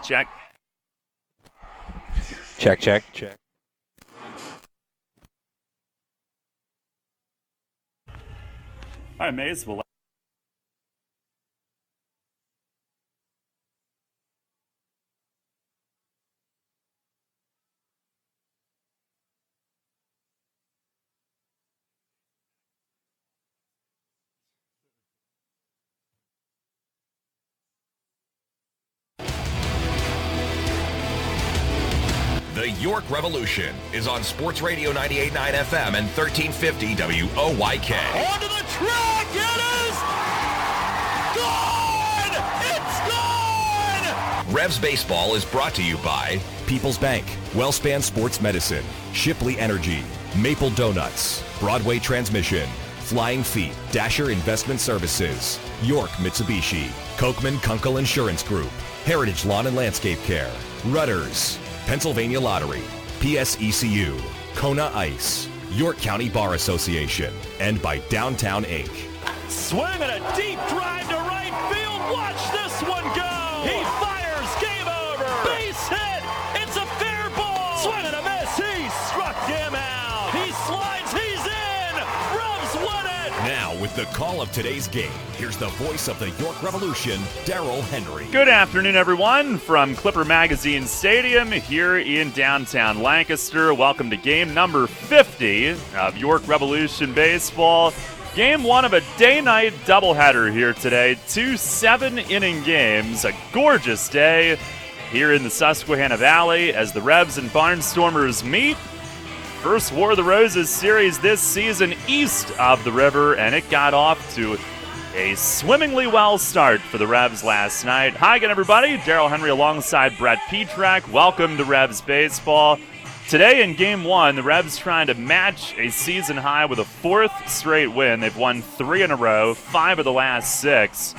Check. Check. All right, Maze, we'll The York Revolution is on Sports Radio 98.9 FM and 1350 WOYK. Onto the track, it is gone! It's gone! Revs Baseball is brought to you by People's Bank, Wellspan Sports Medicine, Shipley Energy, Maple Donuts, Broadway Transmission, Flying Feet, Dasher Investment Services, York Mitsubishi, Kochman Kunkel Insurance Group, Heritage Lawn and Landscape Care, Rudders, Pennsylvania Lottery, PSECU, Kona Ice, York County Bar Association, and by Downtown Inc. Swing and a deep drive to right field. Watch this one go. He fires. Game over. Base hit. It's a fair ball. Swing and a miss. He struck him out. He slides. He's in. Revs win it. Now, with the call of today's game, here's the voice of the York Revolution, Daryl Henry. Good afternoon, everyone, from Clipper Magazine Stadium here in downtown Lancaster. Welcome to game number 50 of York Revolution Baseball. Game one of a day-night doubleheader here today. 2 7-inning games. A gorgeous day here in the Susquehanna Valley as the Revs and Barnstormers meet. First War of the Roses series this season east of the river, and it got off to a swimmingly well start for the Revs last night. Hi again, everybody. Daryl Henry alongside Brett Petrak. Welcome to Revs Baseball. Today in Game 1, the Revs trying to match a season high with a 4th straight win. They've won 3 in a row, 5 of the last 6.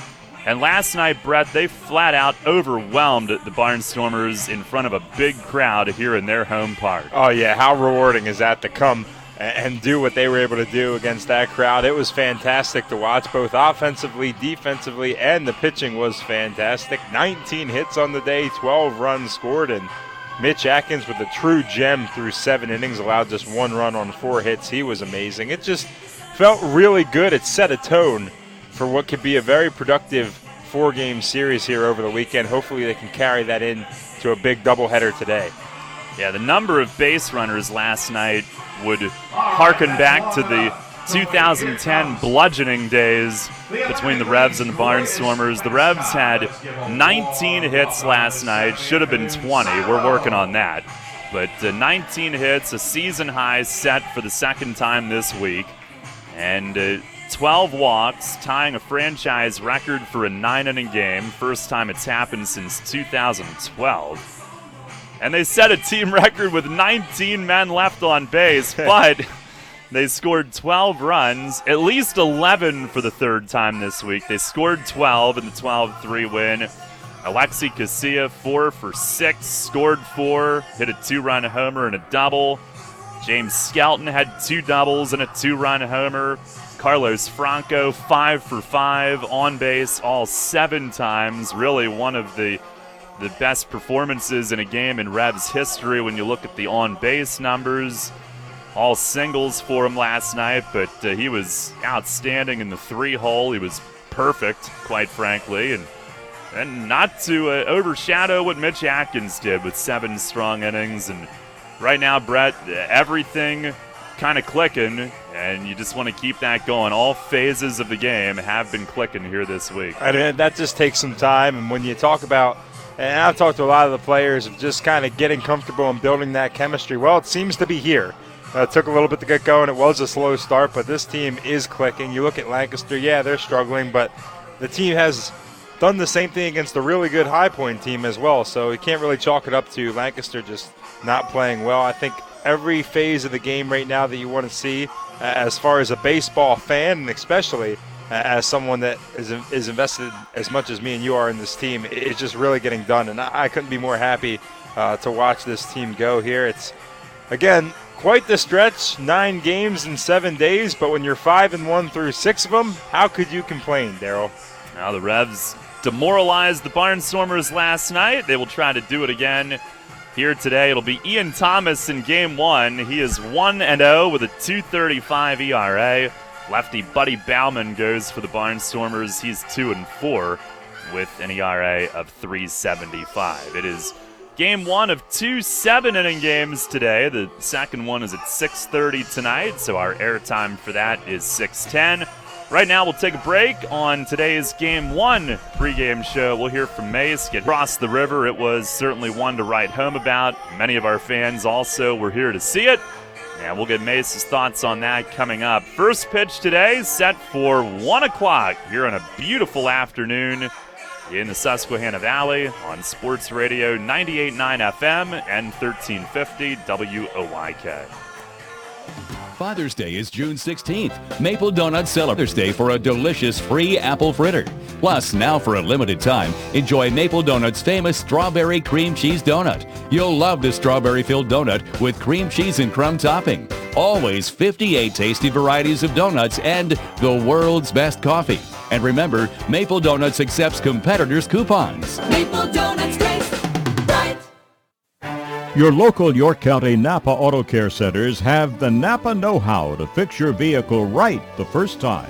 And last night, Brett, they flat out overwhelmed the Barnstormers in front of a big crowd here in their home park. Oh, yeah. How rewarding is that to come and do what they were able to do against that crowd? It was fantastic to watch, both offensively, defensively, and the pitching was fantastic. 19 hits on the day, 12 runs scored, and Mitch Atkins with a true gem through 7 innings, allowed just 1 run on 4 hits. He was amazing. It just felt really good. It set a tone for what could be a very productive 4-game series here over the weekend. Hopefully they can carry that in to a big doubleheader today. Yeah, the number of base runners last night would harken back to the 2010 bludgeoning days between the Revs and the Barnstormers. The Revs had 19 hits last night, should have been 20. We're working on that. But 19 hits, a season high set for the second time this week. And 12 walks, tying a franchise record for a 9-inning game. First time it's happened since 2012. And they set a team record with 19 men left on base, but they scored 12 runs, at least 11 for the third time this week. They scored 12 in the 12-3 win. Alexi Casilla, 4 for 6, scored 4, hit a 2-run homer and a double. James Skelton had 2 doubles and a 2-run homer. Carlos Franco, 5 for 5, on base all 7 times. Really one of the best performances in a game in Revs history when you look at the on-base numbers. All singles for him last night, but he was outstanding in the 3-hole. He was perfect, quite frankly, and not to overshadow what Mitch Atkins did with 7 strong innings. And right now, Brett, everything kind of clicking, and you just want to keep that going. All phases of the game have been clicking here this week. And that just takes some time, and when you talk about, and I've talked to a lot of the players of just kind of getting comfortable and building that chemistry, well, it seems to be here. It took a little bit to get going. It was a slow start, but this team is clicking. You look at Lancaster, yeah, they're struggling, but the team has done the same thing against a really good High Point team as well, so you can't really chalk it up to Lancaster just not playing well. I think every phase of the game right now that you want to see, as far as a baseball fan, and especially as someone that is invested as much as me and you are in this team, it's just really getting done, and I couldn't be more happy to watch this team go here. It's, again, quite the stretch, 9 games in 7 days, but when you're 5-1 through 6 of them, how could you complain, Daryl? Now the Revs demoralized the Barnstormers last night. They will try to do it again here today. It'll be Ian Thomas in Game 1. He is 1-0 with a 2.35 ERA. Lefty Buddy Bauman goes for the Barnstormers. He's 2-4 with an ERA of 3.75. It is Game 1 of 2 7-inning games today. The second one is at 6:30 tonight, so our airtime for that is 6:10. Right now, we'll take a break on today's Game 1 pregame show. We'll hear from Mace. Get across the river. It was certainly one to write home about. Many of our fans also were here to see it. And we'll get Mace's thoughts on that coming up. First pitch today set for 1 o'clock here on a beautiful afternoon in the Susquehanna Valley on Sports Radio 98.9 FM and 1350 WOYK. Father's Day is June 16th. Maple Donuts celebrates Day for a delicious free apple fritter. Plus, now for a limited time, enjoy Maple Donuts' famous strawberry cream cheese donut. You'll love the strawberry-filled donut with cream cheese and crumb topping. Always 58 tasty varieties of donuts and the world's best coffee. And remember, Maple Donuts accepts competitors' coupons. Maple Donuts taste right. Your local York County Napa Auto Care Centers have the Napa know-how to fix your vehicle right the first time.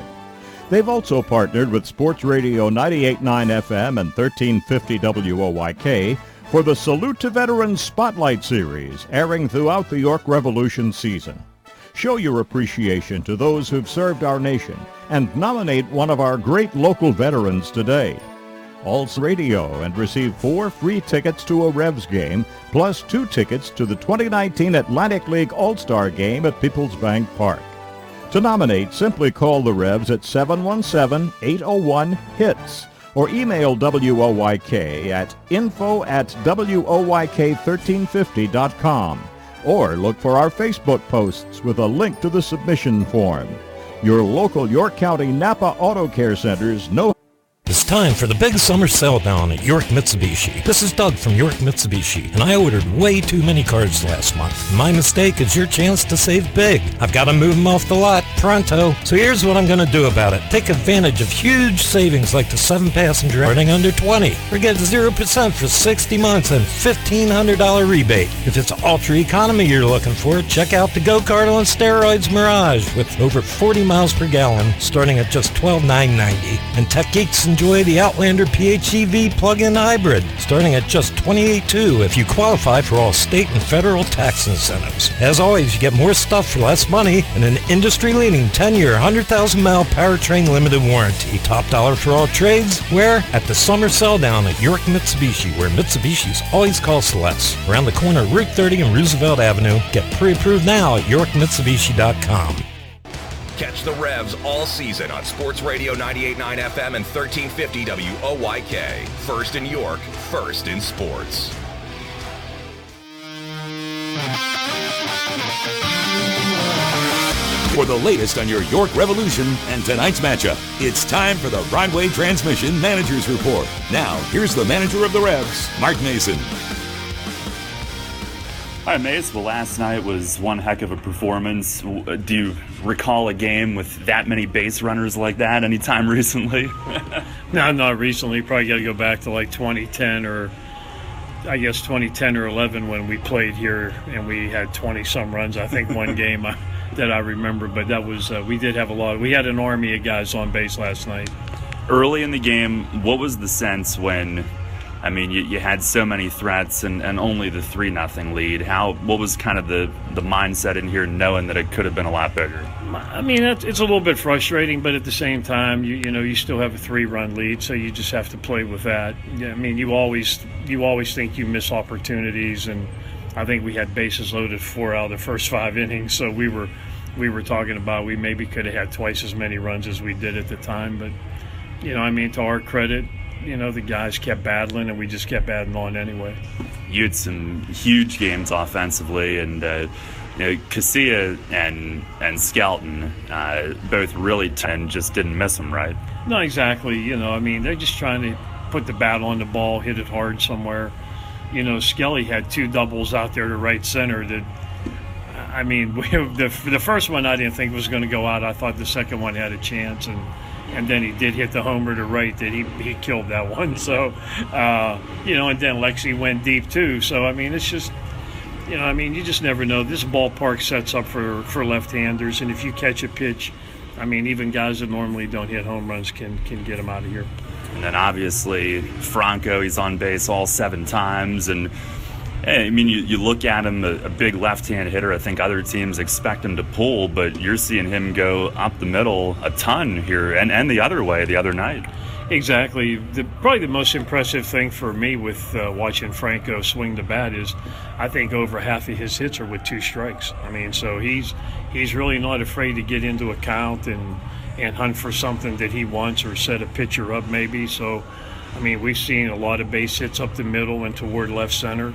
They've also partnered with Sports Radio 98.9 FM and 1350 WOYK for the Salute to Veterans Spotlight Series, airing throughout the York Revolution season. Show your appreciation to those who've served our nation and nominate one of our great local veterans today. Also radio and receive 4 free tickets to a Revs game, plus 2 tickets to the 2019 Atlantic League All-Star Game at Peoples Bank Park. To nominate, simply call the Revs at 717-801-HITS or email WOYK at info@WOYK1350.com or look for our Facebook posts with a link to the submission form. Your local York County Napa Auto Care Centers know. It's time for the big summer sell down at York Mitsubishi. This is Doug from York Mitsubishi, and I ordered way too many cars last month. My mistake is your chance to save big. I've got to move them off the lot pronto. So here's what I'm going to do about it. Take advantage of huge savings like the 7-passenger running under 20. Or get 0% for 60 months and $1,500 rebate. If it's ultra economy you're looking for, check out the go-kart on steroids Mirage with over 40 miles per gallon starting at just $12,990. And Tech Geeks enjoy the Outlander PHEV plug-in hybrid, starting at just $28,200 if you qualify for all state and federal tax incentives. As always, you get more stuff for less money and an industry-leading 10-year, 100,000-mile powertrain limited warranty. Top dollar for all trades? Where? At the summer sell down at York Mitsubishi, where Mitsubishi's always cost less. Around the corner of Route 30 and Roosevelt Avenue. Get pre-approved now at yorkmitsubishi.com. Catch the Revs all season on Sports Radio 98.9 FM and 1350 WOYK. First in York, first in sports. For the latest on your York Revolution and tonight's matchup, it's time for the Broadway Transmission Managers Report. Now, here's the manager of the Revs, Mark Mason. All right, Mace, well, last night was one heck of a performance. Do you recall a game with that many base runners like that anytime recently? No, not recently. Probably got to go back to like 2010 or I guess 2010 or 11 when we played here and we had 20-some runs. I think one game that I remember, but that was we did have a lot. We had an army of guys on base last night. Early in the game, what was the sense when, I mean, you had so many threats and only the 3-0 lead? What was kind of the mindset in here knowing that it could have been a lot bigger? I mean, it's a little bit frustrating, but at the same time, you still have a 3-run lead, so you just have to play with that. Yeah, I mean, you always think you miss opportunities, and I think we had bases loaded 4 out of the first 5 innings, so we were talking about we maybe could have had twice as many runs as we did at the time, but I mean, to our credit, the guys kept battling, and we just kept adding on anyway. You had some huge games offensively, and Casilla and Skelton both really and just didn't miss them, right? No, exactly. I mean, they're just trying to put the bat on the ball, hit it hard somewhere. Skelly had 2 doubles out there to right center that, the first one I didn't think was going to go out. I thought the second one had a chance, and And then he did hit the homer to right that he killed that one. So, and then Lexi went deep too. So, I mean, it's just, you just never know. This ballpark sets up for left-handers, and if you catch a pitch, I mean, even guys that normally don't hit home runs can get them out of here. And then obviously Franco, he's on base all 7 times, and I mean, you look at him, a big left-hand hitter. I think other teams expect him to pull, but you're seeing him go up the middle a ton here, and the other way the other night. Exactly. Probably the most impressive thing for me with watching Franco swing the bat is I think over half of his hits are with 2 strikes. I mean, so he's really not afraid to get into a count and hunt for something that he wants or set a pitcher up maybe. So, I mean, we've seen a lot of base hits up the middle and toward left center.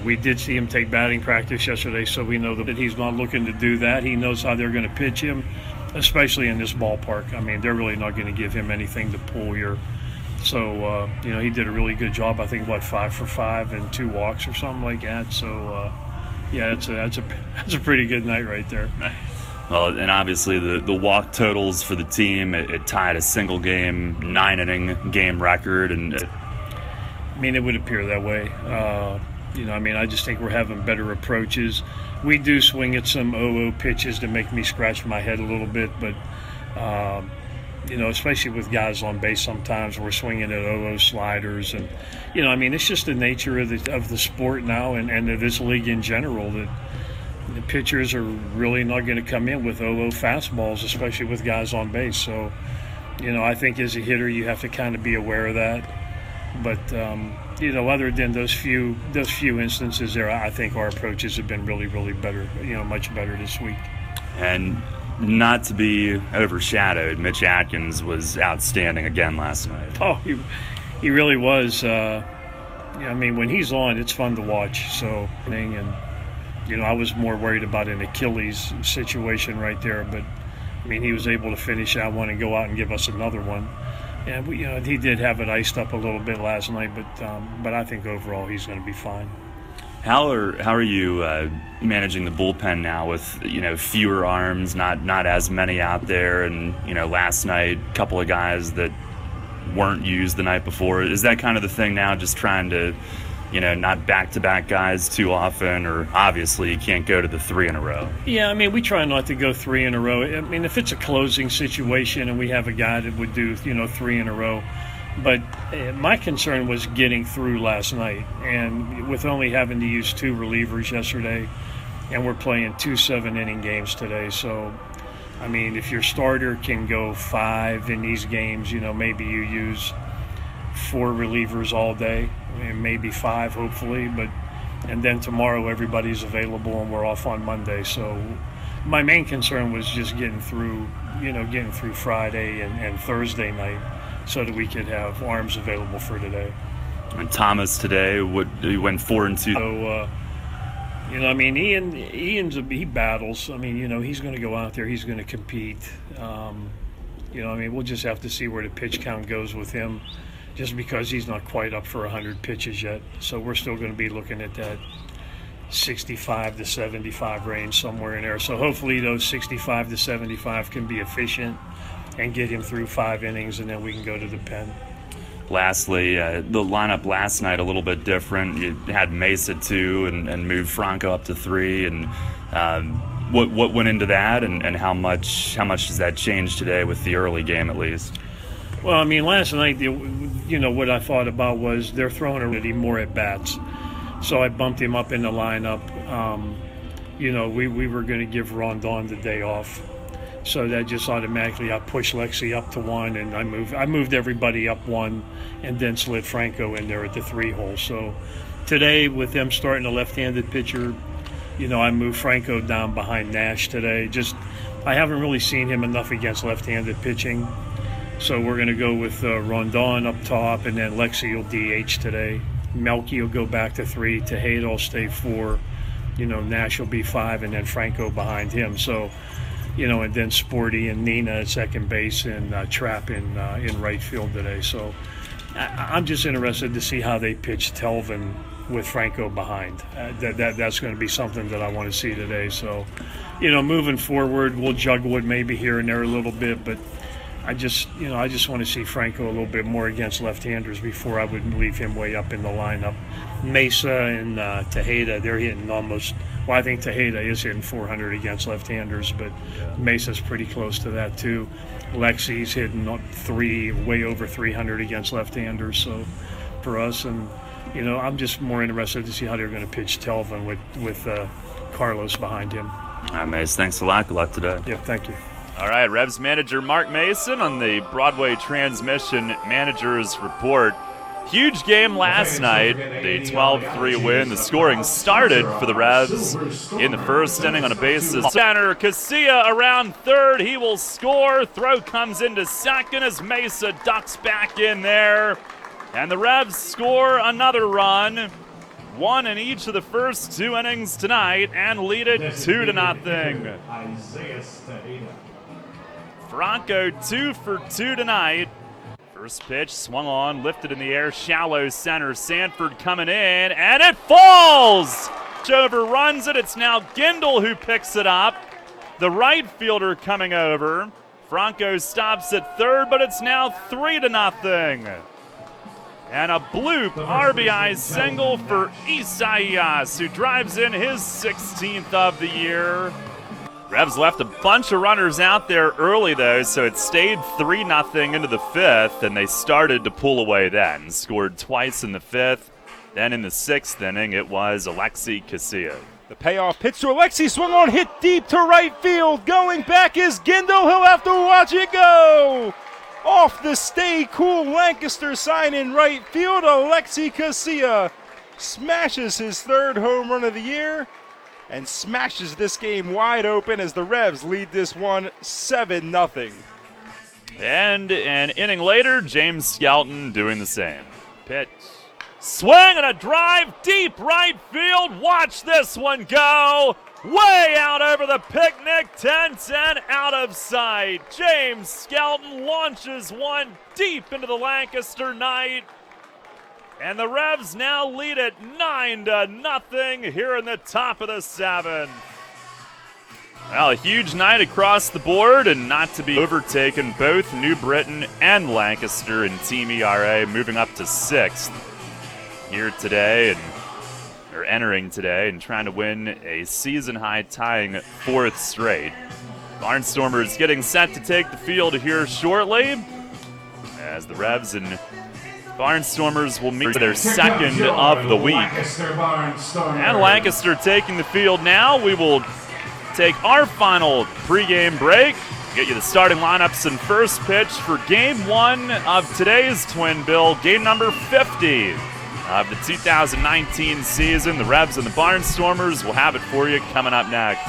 We did see him take batting practice yesterday, so we know that he's not looking to do that. He knows how they're going to pitch him, especially in this ballpark. I mean, they're really not going to give him anything to pull here. So, he did a really good job. I think, 5 for 5 and 2 walks or something like that. So, that's a pretty good night right there. Well, and obviously the walk totals for the team, it tied a single game, 9-inning game record. And I mean, it would appear that way. I just think we're having better approaches. We do swing at some 0-0 pitches that make me scratch my head a little bit, but, especially with guys on base sometimes we're swinging at 0-0 sliders. And, it's just the nature of the sport now and of this league in general that the pitchers are really not going to come in with 0-0 fastballs, especially with guys on base. So, I think as a hitter you have to kind of be aware of that. But, other than those few instances there, I think our approaches have been really, really better, much better this week. And not to be overshadowed, Mitch Atkins was outstanding again last night. Oh, he really was. When he's on, it's fun to watch. So, I was more worried about an Achilles situation right there, but he was able to finish that one and go out and give us another one. And he did have it iced up a little bit last night, but I think overall he's going to be fine. How are you managing the bullpen now with fewer arms, not as many out there, and last night a couple of guys that weren't used the night before? Is that kind of the thing now, just trying to not back-to-back guys too often, or obviously you can't go to the 3 in a row? Yeah, we try not to go 3 in a row. If it's a closing situation and we have a guy that would do 3 in a row, but my concern was getting through last night, and with only having to use 2 relievers yesterday, and we're playing 2 7-inning games today. So, if your starter can go 5 in these games, maybe you use 4 relievers all day, and maybe 5 hopefully, and then tomorrow everybody's available and we're off on Monday. So my main concern was just getting through Friday and Thursday night so that we could have arms available for today. And Thomas today, he went 4 and 2. So he battles. He's going to go out there, he's going to compete. We'll just have to see where the pitch count goes with him, just because he's not quite up for 100 pitches yet. So we're still going to be looking at that 65 to 75 range, somewhere in there. So hopefully those 65 to 75 can be efficient and get him through 5 innings, and then we can go to the pen. Lastly, the lineup last night a little bit different. You had Mesa 2 and moved Franco up to 3. And what went into that, and how much does that change today with the early game at least? Well, last night, what I thought about was they're throwing already more at bats. So I bumped him up in the lineup. We were going to give Rondon the day off. So that just automatically, I pushed Lexi up to 1, and I moved everybody up 1, and then slid Franco in there at the 3 hole. So today, with them starting a left-handed pitcher, I moved Franco down behind Nash today. I haven't really seen him enough against left-handed pitching. So we're going to go with Rondon up top, and then Lexi will DH today. Melky will go back to 3. Tejeda will stay 4. Nash will be 5, and then Franco behind him. So, and then Sporty and Nina at second base, and Trapp in right field today. So I'm just interested to see how they pitch Telvin with Franco behind. That's going to be something that I want to see today. So, moving forward, we'll juggle it maybe here and there a little bit, but I just want to see Franco a little bit more against left-handers before I would leave him way up in the lineup. Mesa and Tejeda, they're hitting almost. Well, I think Tejeda is hitting 400 against left-handers, but Mesa's pretty close to that too. Lexi's hitting way over 300 against left-handers. So for us, and I'm just more interested to see how they're going to pitch Telvin with Carlos behind him. All right, Mace, thanks a lot. Good luck today. Yeah, thank you. All right, Revs manager Mark Mason on the Broadway Transmission Managers Report. Huge game last night, the 12-3 win. The scoring started for the Revs in the first inning on a bases. Center Casilla around third. He will score. Throw comes into second as Mesa ducks back in there. And the Revs score another run. One in each of the first 2 innings tonight and lead it 2-0. Franco 2 for 2 tonight. First pitch swung on, lifted in the air, shallow center. Sanford coming in, and it falls! Overruns it. It's now Gindel who picks it up. The right fielder coming over. Franco stops at third, but it's now 3-0. And a bloop RBI single for Isaias, who drives in his 16th of the year. Revs left a bunch of runners out there early, though, so it stayed 3-0 into the fifth, and they started to pull away then. Scored twice in the fifth. Then in the sixth inning, it was Alexi Casilla. The payoff pitch to Alexi, swung on, hit deep to right field. Going back is Gindel. He'll have to watch it go. Off the Stay Cool Lancaster sign in right field, Alexi Casilla smashes his third home run of the year and smashes this game wide open as the Revs lead this one 7-0. And an inning later, James Skelton doing the same. Pitch. Swing and a drive deep right field. Watch this one go. Way out over the picnic tent and out of sight. James Skelton launches one deep into the Lancaster night. And the Revs now lead it 9-0 here in the top of the seventh. Well, a huge night across the board, and not to be overtaken, both New Britain and Lancaster in team ERA moving up to 6th here today, or entering today, and trying to win a season-high tying 4th straight. Barnstormers getting set to take the field here shortly, as the Revs and Barnstormers will meet their second of the week. And Lancaster taking the field now. We will take our final pregame break. Get you the starting lineups and first pitch for game 1 of today's Twin Bill, game number 50 of the 2019 season. The Revs and the Barnstormers will have it for you coming up next.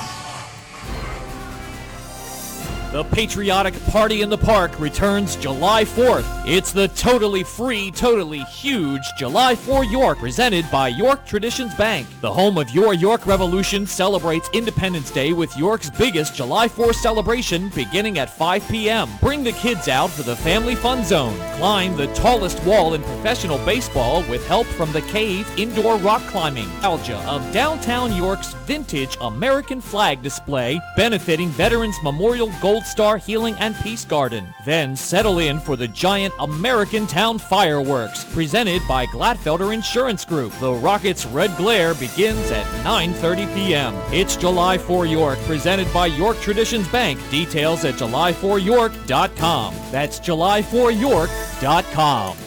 The Patriotic Party in the Park returns July 4th. It's the totally free, totally huge July 4 York, presented by York Traditions Bank. The home of your York Revolution celebrates Independence Day with York's biggest July 4 celebration beginning at 5 p.m. Bring the kids out for the Family Fun Zone. Climb the tallest wall in professional baseball with help from the Cave Indoor Rock Climbing. Nostalgia of downtown York's vintage American flag display benefiting Veterans Memorial Gold Star Healing and Peace Garden. Then settle in for the giant American Town fireworks presented by Glatfelder Insurance Group. The Rockets' red glare begins at 9:30 p.m. It's July 4 York, presented by York Traditions Bank. Details at july4york.com. That's july4york.com.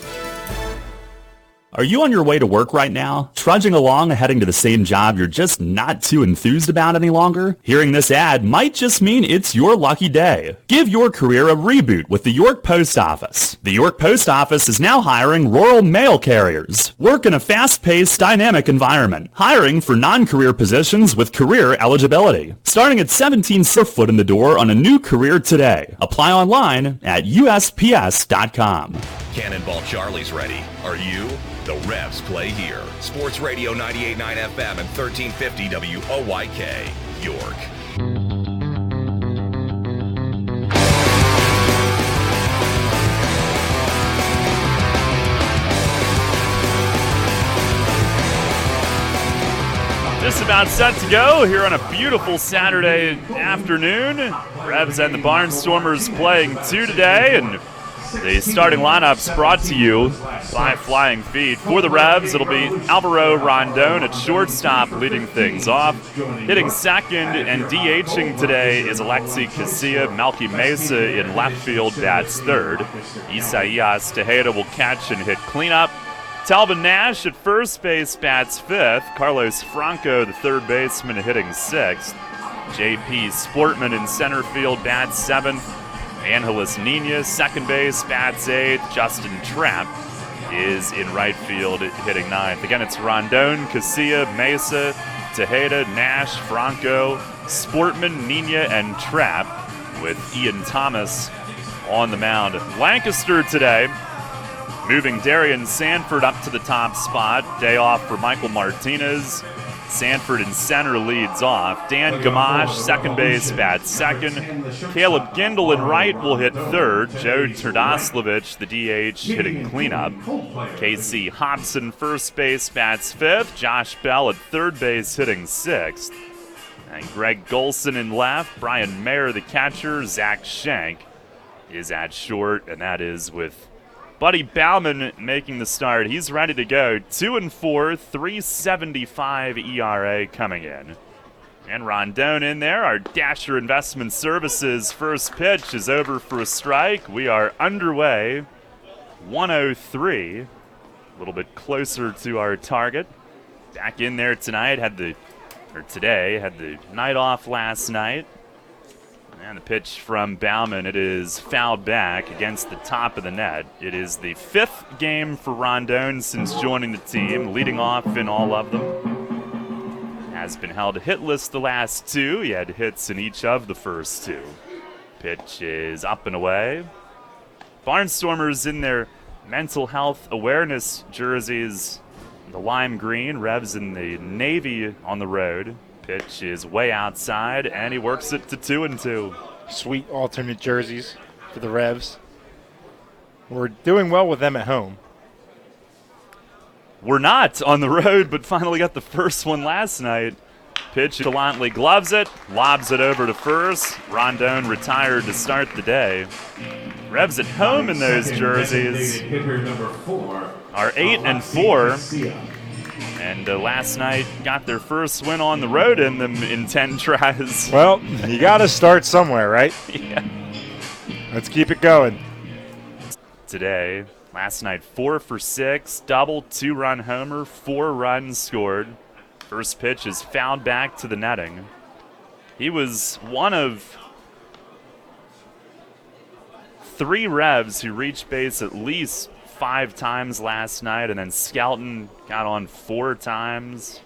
Are you on your way to work right now? Trudging along and heading to the same job you're just not too enthused about any longer? Hearing this ad might just mean it's your lucky day. Give your career a reboot with the York Post Office. The York Post Office is now hiring rural mail carriers. Work in a fast-paced, dynamic environment. Hiring for non-career positions with career eligibility. Starting at $17 per foot in the door on a new career today. Apply online at USPS.com. Cannonball Charlie's ready. Are you? The Revs play here. Sports Radio 98.9 FM and 1350 WOYK, York. Just about set to go here on a beautiful Saturday afternoon. Revs and the Barnstormers playing 2 today, and the starting lineups brought to you by Flying Feet. For the Revs, it'll be Alvaro Rondon at shortstop leading things off. Hitting second and DHing today is Alexi Casilla. Malky Mesa in left field bats third. Isaias Tejeda will catch and hit cleanup. Talbot Nash at first base bats fifth. Carlos Franco, the third baseman, hitting sixth. J.P. Sportman in center field bats seventh. Angeles Nina, second base, bats eighth. Justin Trapp is in right field hitting ninth. Again, it's Rondon, Casilla, Mesa, Tejeda, Nash, Franco, Sportman, Nina, and Trapp, with Ian Thomas on the mound. Lancaster today, moving Darian Sanford up to the top spot. Day off for Michael Martinez. Sanford in center leads off. Dan Gamache, second base, bats second. Caleb Gindel in right will hit third. Joe Turdoslavich, the DH, hitting cleanup. Casey Hobson, first base, bats fifth. Josh Bell at third base, hitting sixth. And Greg Golson in left. Brian Mayer, the catcher. Zach Shank is at short, and that is with Buddy Bauman making the start. He's ready to go. 2-4, 3.75 ERA coming in. And Rondon in there. Our Dasher Investment Services first pitch is over for a strike. We are underway. 103. A little bit closer to our target. Back in there tonight. Today. Had the night off last night. And the pitch from Bauman, it is fouled back against the top of the net. It is the fifth game for Rondon since joining the team, leading off in all of them. Has been held hitless the last two. He had hits in each of the first two. Pitch is up and away. Barnstormers in their mental health awareness jerseys, the lime green, Revs in the navy on the road. Pitch is way outside, and he works it to 2-2. Sweet alternate jerseys for the Revs. We're doing well with them at home. We're not on the road, but finally got the first one last night. Pitch gallantly gloves it, lobs it over to first. Rondon retired to start the day. Revs at home in those jerseys are 8-4. And last night got their first win on the road in them in 10 tries. Well, you got to start somewhere, right? Yeah. Let's keep it going. Today, last night, 4 for 6, double, 2-run homer, 4 runs scored. First pitch is fouled back to the netting. He was one of 3 Revs who reached base at least 5 times last night, and then Skelton got on 4 times.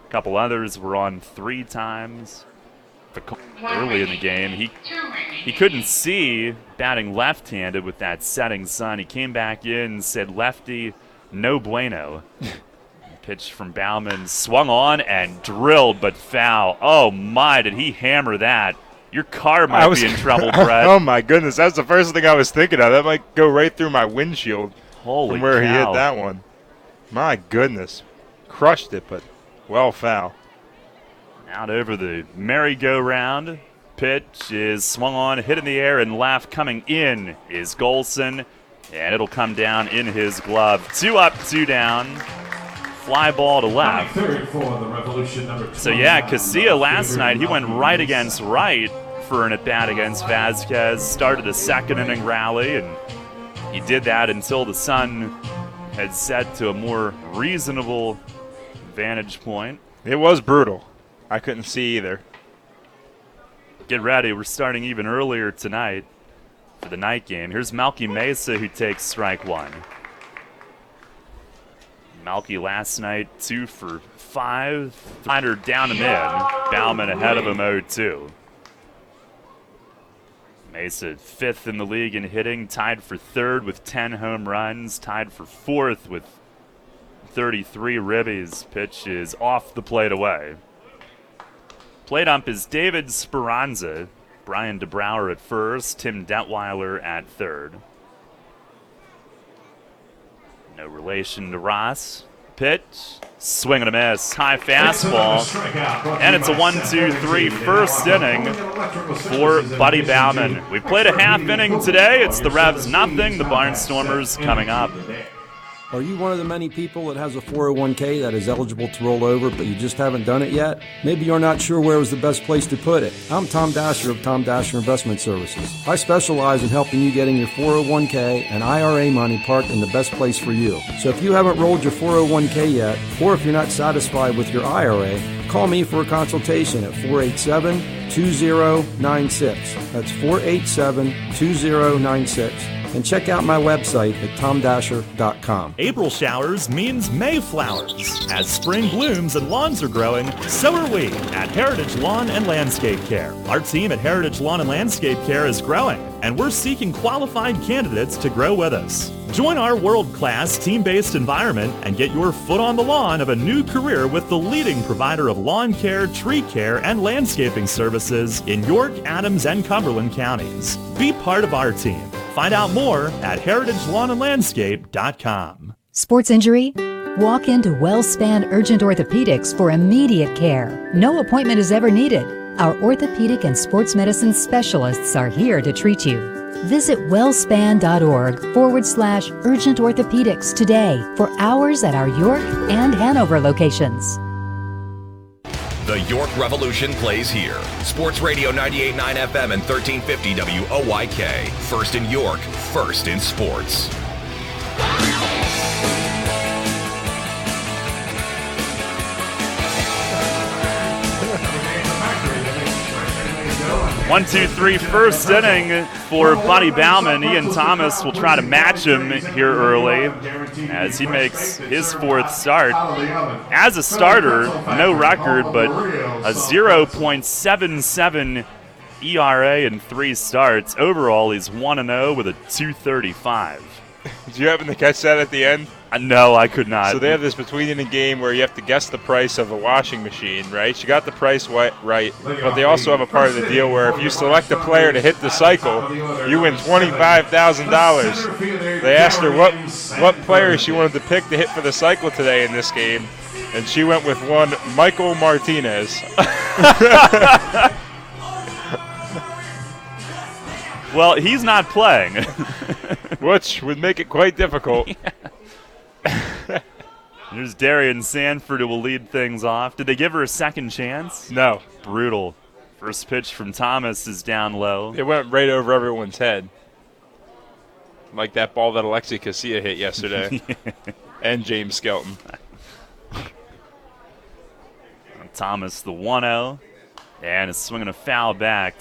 A couple others were on 3 times. Early in the game, he couldn't see batting left-handed with that setting sun. He came back in and said, "Lefty, no bueno." Pitch from Bauman, swung on and drilled, but foul. Oh my, did he hammer that? Your car might be in trouble, Brett. Oh, my goodness. That's the first thing I was thinking of. That might go right through my windshield. Holy from where cow. He hit that one. My goodness. Crushed it, but well foul. Out over the merry-go-round. Pitch is swung on, hit in the air and left. Coming in is Golson, and it'll come down in his glove. 2 up, 2 down. Fly ball to left. So yeah, Casilla last night, he went right against right for an at-bat against Vasquez. Started a second inning rally, and he did that until the sun had set to a more reasonable vantage point. It was brutal. I couldn't see either. Get ready, we're starting even earlier tonight for the night game. Here's Malky Mesa, who takes strike 1. Malky last night 2 for 5. Finder down and in. Bauman ahead of him 0-2. Mesa 5th in the league in hitting, tied for 3rd with 10 home runs, tied for 4th with 33 ribbies. Pitch is off the plate away. Plate ump is David Speranza. Brian DeBrouwer at first, Tim Detweiler at 3rd. No relation to Ross. pitch. Swing and a miss. High fastball. And it's a 1-2-3 first inning for Buddy Bauman. We've played a half inning today. It's the Revs nothing, the Barnstormers coming up. Are you one of the many people that has a 401k that is eligible to roll over, but you just haven't done it yet? Maybe you're not sure where was the best place to put it. I'm Tom Dasher of Tom Dasher Investment Services. I specialize in helping you getting your 401k and IRA money parked in the best place for you. So if you haven't rolled your 401k yet, or if you're not satisfied with your IRA, call me for a consultation at 487-2096. That's 487-2096. And check out my website at tomdasher.com. April showers means May flowers. As spring blooms and lawns are growing, so are we at Heritage Lawn and Landscape Care. Our team at Heritage Lawn and Landscape Care is growing, and we're seeking qualified candidates to grow with us. Join our world-class team-based environment and get your foot on the lawn of a new career with the leading provider of lawn care, tree care, and landscaping services in York, Adams, and Cumberland counties. Be part of our team. Find out more at heritagelawnandlandscape.com. Sports injury? Walk into WellSpan Urgent Orthopedics for immediate care. No appointment is ever needed. Our orthopedic and sports medicine specialists are here to treat you. Visit wellspan.org/urgent orthopedics today for hours at our York and Hanover locations. The York Revolution plays here. Sports Radio 98.9 FM and 1350 WOYK. First in York, first in sports. One, two, three, first inning for Buddy Bauman. Ian Thomas will try to match him here early as he makes his fourth start. As a starter, no record, but a 0.77 ERA in 3 starts. Overall, he's 1-0 with a 235. Did you happen to catch that at the end? No, I could not. So they have this between inning game where you have to guess the price of a washing machine, right? She got the price right, but they also have a part of the deal where if you select a player to hit the cycle, you win $25,000. They asked her what player she wanted to pick to hit for the cycle today in this game, and she went with one Michael Martinez. Well, he's not playing. Which would make it quite difficult. There's Darian Sanford who will lead things off. Did they give her a second chance? No. Brutal. First pitch from Thomas is down low. It went right over everyone's head. Like that ball that Alexi Casilla hit yesterday. And James Skelton. Thomas the 1-0. And is swinging a foul back.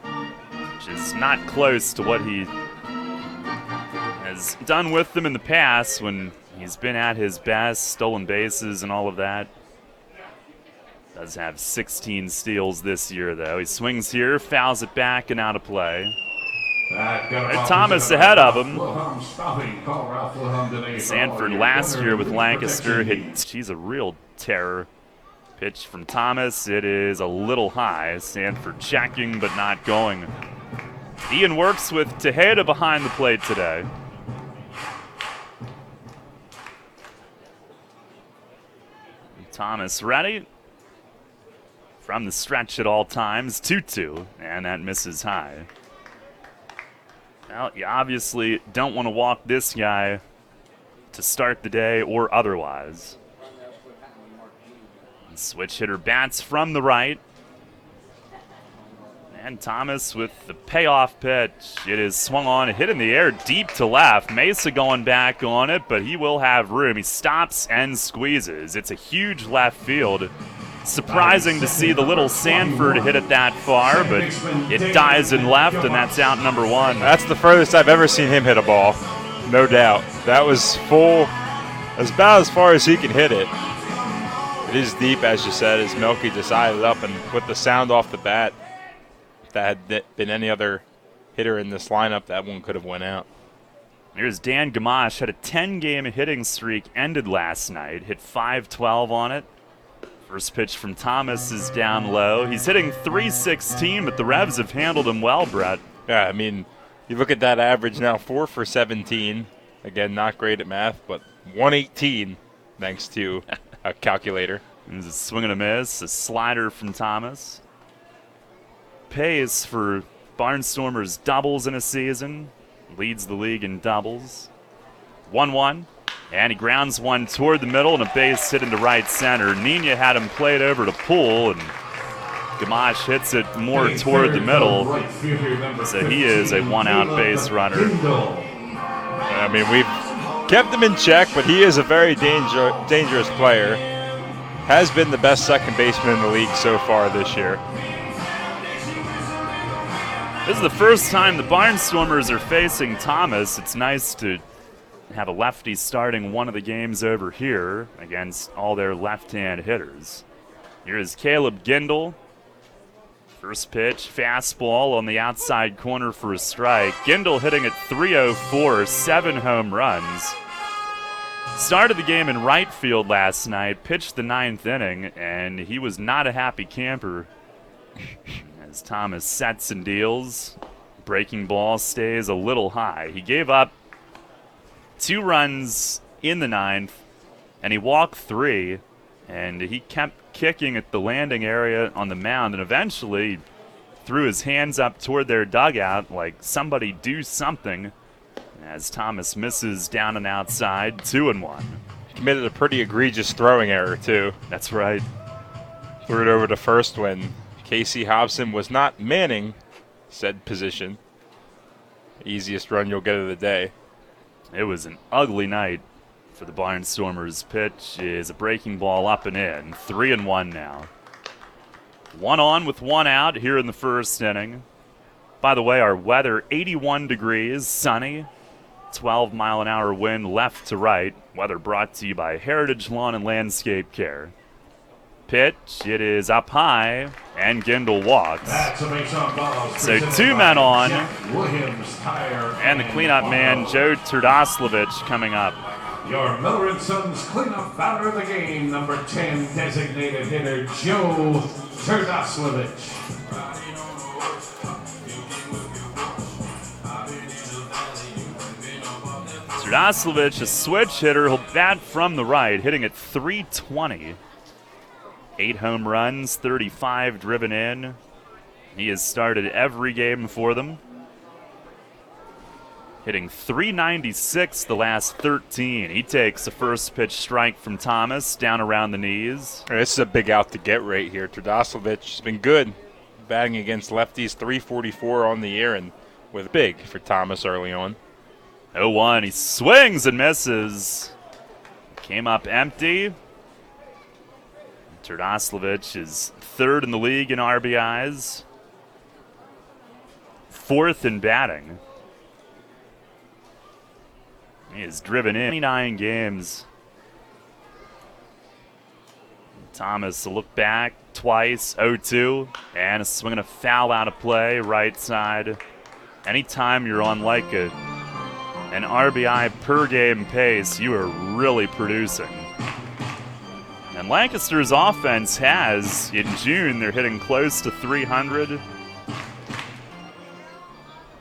Which is not close to what he has done with them in the past when he's been at his best, stolen bases and all of that. Does have 16 steals this year, though. He swings here, fouls it back, and out of play. And Thomas ahead of him. Sanford last year with Lancaster hit. She's a real terror. Pitch from Thomas. It is a little high. Sanford checking, but not going. Ian works with Tejeda behind the plate today. Thomas ready. From the stretch at all times, 2-2, and that misses high. Well, you obviously don't want to walk this guy to start the day or otherwise. Switch hitter bats from the right. And Thomas with the payoff pitch. It is swung on, hit in the air deep to left. Mesa going back on it, but he will have room. He stops and squeezes. It's a huge left field. Surprising to see the little Sanford hit it that far, but it dies in left, and that's out number 1. That's the furthest I've ever seen him hit a ball, no doubt. That was full, about as far as he can hit it. It is deep, as you said, as Melky decided up, and with the sound off the bat, if that had been any other hitter in this lineup, that one could have went out. Here's Dan Gamache, had a 10-game hitting streak, ended last night, hit .512 on it. First pitch from Thomas is down low. He's hitting .316, but the Revs have handled him well, Brett. Yeah, I mean, you look at that average now, 4 for 17. Again, not great at math, but 118 thanks to a calculator. It was a swing and a miss, a slider from Thomas. Pace for Barnstormers doubles in a season. Leads the league in doubles. 1-1. And he grounds one toward the middle and a base hit into right center. Nina had him played over to Poole, and Gamache hits it more toward the middle. So he is a one-out base runner. I mean, we've kept him in check, but he is a very dangerous player. Has been the best second baseman in the league so far this year. This is the first time the Barnstormers are facing Thomas. It's nice to have a lefty starting one of the games over here against all their left-hand hitters. Here is Caleb Gindel. First pitch, fastball on the outside corner for a strike. Gindel hitting at .304, 7 home runs. Started the game in right field last night, pitched the 9th inning, and he was not a happy camper as Thomas sets and deals. Breaking ball stays a little high. He gave up 2 runs in the 9th, and he walked 3, and he kept kicking at the landing area on the mound, and eventually threw his hands up toward their dugout like somebody do something, as Thomas misses down and outside, 2-1. Committed a pretty egregious throwing error, too. That's right. Threw it over to first when Casey Hobson was not manning said position. Easiest run you'll get of the day. It was an ugly night for the Barnstormers. Pitch is a breaking ball up and in. 3-1 now. 1 on with 1 out here in the first inning. By the way, our weather, 81 degrees, sunny. 12-mile-an-hour wind left to right. Weather brought to you by Heritage Lawn and Landscape Care. Pitch, it is up high, and Gindel walks. So 2 men on, and the cleanup man, Joe Turdoslavich, coming up. Your Miller & Sons cleanup batter of the game, number 10 designated hitter, Joe Turdoslavich. Turdoslavich, a switch hitter, he'll bat from the right, hitting at .320. 8 home runs, 35 driven in. He has started every game for them. Hitting .396 the last 13. He takes a first pitch strike from Thomas down around the knees. This is a big out to get right here. Turdoslavich has been good batting against lefties, .344 on the year, and with big for Thomas early on. 0-1, he swings and misses. Came up empty. Turdoslavich is 3rd in the league in RBIs. 4th in batting. He is driven in 29 games. Thomas a look back twice, 0-2, and a swing and a foul out of play, right side. Anytime you're on like an RBI per game pace, you are really producing. And Lancaster's offense has, in June, they're hitting close to 300.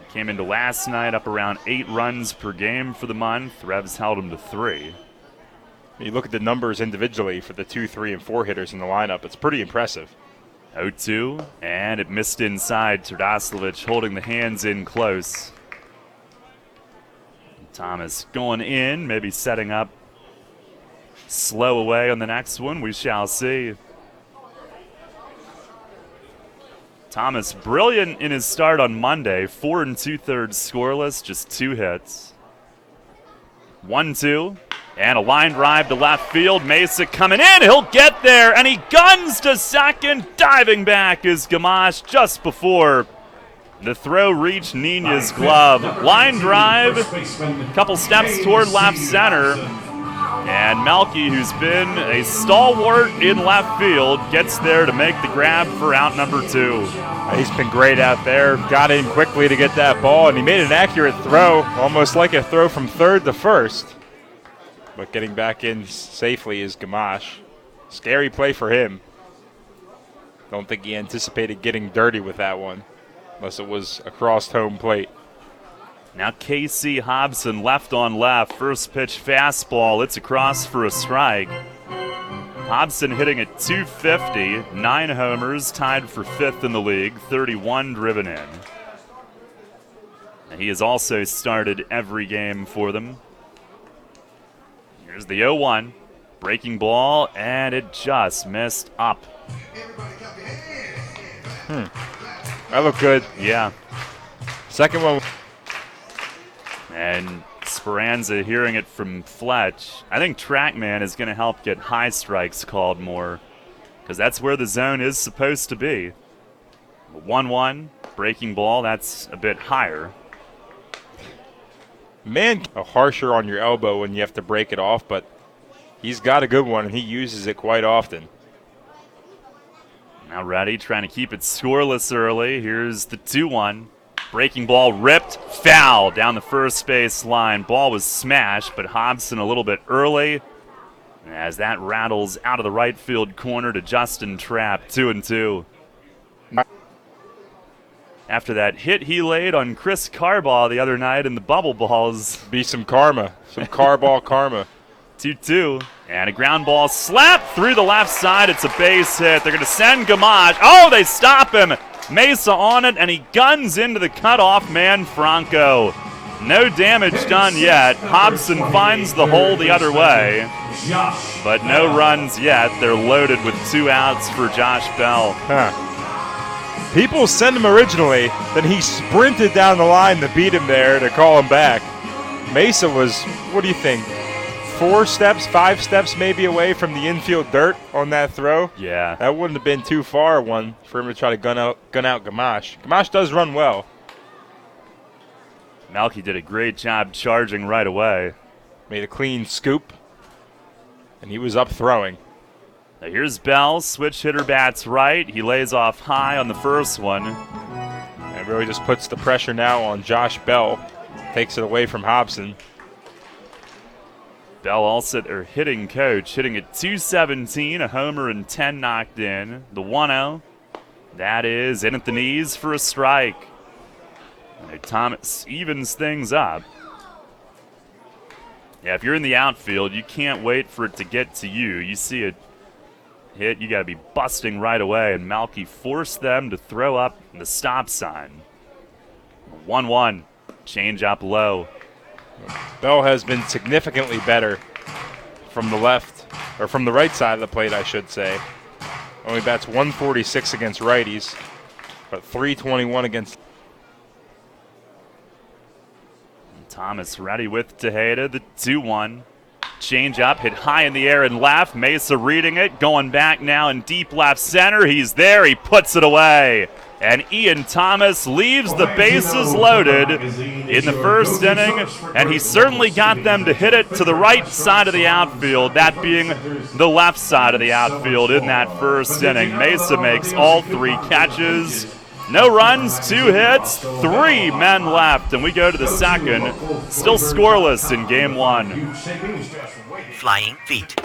Came into last night up around 8 runs per game for the month. Revs held them to 3. You look at the numbers individually for the 2, 3, and 4 hitters in the lineup. It's pretty impressive. 0-2, and it missed inside. Turdoslavich holding the hands in close. Thomas going in, maybe setting up slow away on the next one. We shall see. Thomas, brilliant in his start on Monday. 4 2/3 scoreless, just 2 hits. 1-2, and a line drive to left field. Mesa coming in. He'll get there, and he guns to second. Diving back is Gamache just before the throw reached Nina's glove. Line drive, couple steps toward left center. And Melky, who's been a stalwart in left field, gets there to make the grab for out number 2. He's been great out there. Got in quickly to get that ball, and he made an accurate throw, almost like a throw from 3rd to 1st. But getting back in safely is Gamache. Scary play for him. Don't think he anticipated getting dirty with that one, unless it was across home plate. Now Casey Hobson left on left. First pitch fastball. It's across for a strike. Hobson hitting at .250, 9 homers, tied for 5th in the league, 31 driven in. And he has also started every game for them. Here's the 0-1. Breaking ball, and it just missed up. That looked good. Yeah. Second one. And Speranza hearing it from Fletch. I think TrackMan is going to help get high strikes called more, because that's where the zone is supposed to be. 1-1, breaking ball, that's a bit higher. Man, harsher on your elbow when you have to break it off, but he's got a good one, and he uses it quite often. Now Reddy trying to keep it scoreless early. Here's the 2-1. Breaking ball ripped, foul down the first base line. Ball was smashed, but Hobson a little bit early as that rattles out of the right field corner to Justin Trapp, 2-2. After that hit he laid on Chris Carbaugh the other night in the bubble balls. Be some karma, some Carbaugh karma. 2-2, and a ground ball slapped through the left side. It's a base hit. They're going to send Gamache. Oh, they stop him. Mesa on it, and he guns into the cutoff man, Franco. No damage done yet. Hobson finds the hole the other way, but no runs yet. They're loaded with 2 outs for Josh Bell. People sent him originally, then he sprinted down the line to beat him there to call him back. Mesa was, what do you think, 4 steps, 5 steps maybe away from the infield dirt on that throw? Yeah. That wouldn't have been too far one for him to try to gun out Gamache. Gamache does run well. Melky did a great job charging right away. Made a clean scoop, and he was up throwing. Now here's Bell, switch hitter bats right. He lays off high on the first one. And really just puts the pressure now on Josh Bell. Takes it away from Hobson. Bell also their hitting coach, hitting at .217, a homer and 10 knocked in. The 1-0, that is in at the knees for a strike. And Thomas evens things up. Yeah, if you're in the outfield, you can't wait for it to get to you. You see it hit, you got to be busting right away, and Malky forced them to throw up the stop sign. 1-1, change up low. Bell has been significantly better from the left, or from the right side of the plate, I should say. Only bats .146 against righties, but .321 against. Thomas ready with Tejeda, the 2-1. Change up, hit high in the air and left. Mesa reading it, going back now in deep left center. He's there, he puts it away. And Ian Thomas leaves the bases loaded in the first inning, and he certainly got them to hit it to the right side of the outfield, that being the left side of the outfield in that first inning. Mesa makes all 3 catches. No runs, 2 hits, 3 men left, and we go to the second. Still scoreless in game 1. Flying feet.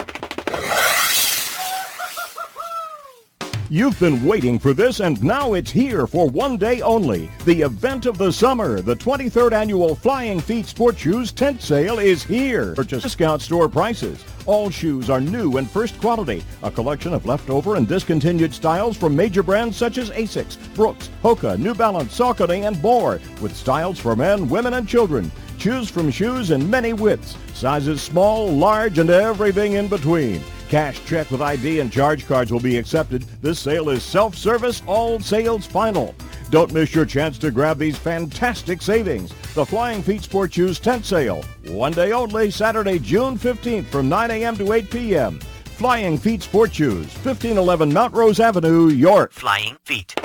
You've been waiting for this, and now it's here for one day only. The event of the summer, the 23rd annual Flying Feet Sports Shoes Tent Sale is here. Purchase discount store prices. All shoes are new and first quality. A collection of leftover and discontinued styles from major brands such as Asics, Brooks, Hoka, New Balance, Saucony, and more, with styles for men, women, and children. Choose from shoes in many widths, sizes small, large, and everything in between. Cash, check with ID, and charge cards will be accepted. This sale is self-service, all sales final. Don't miss your chance to grab these fantastic savings. The Flying Feet Sports Shoes Tent Sale. One day only, Saturday, June 15th from 9 a.m. to 8 p.m. Flying Feet Sports Shoes, 1511 Mount Rose Avenue, York. Flying feet.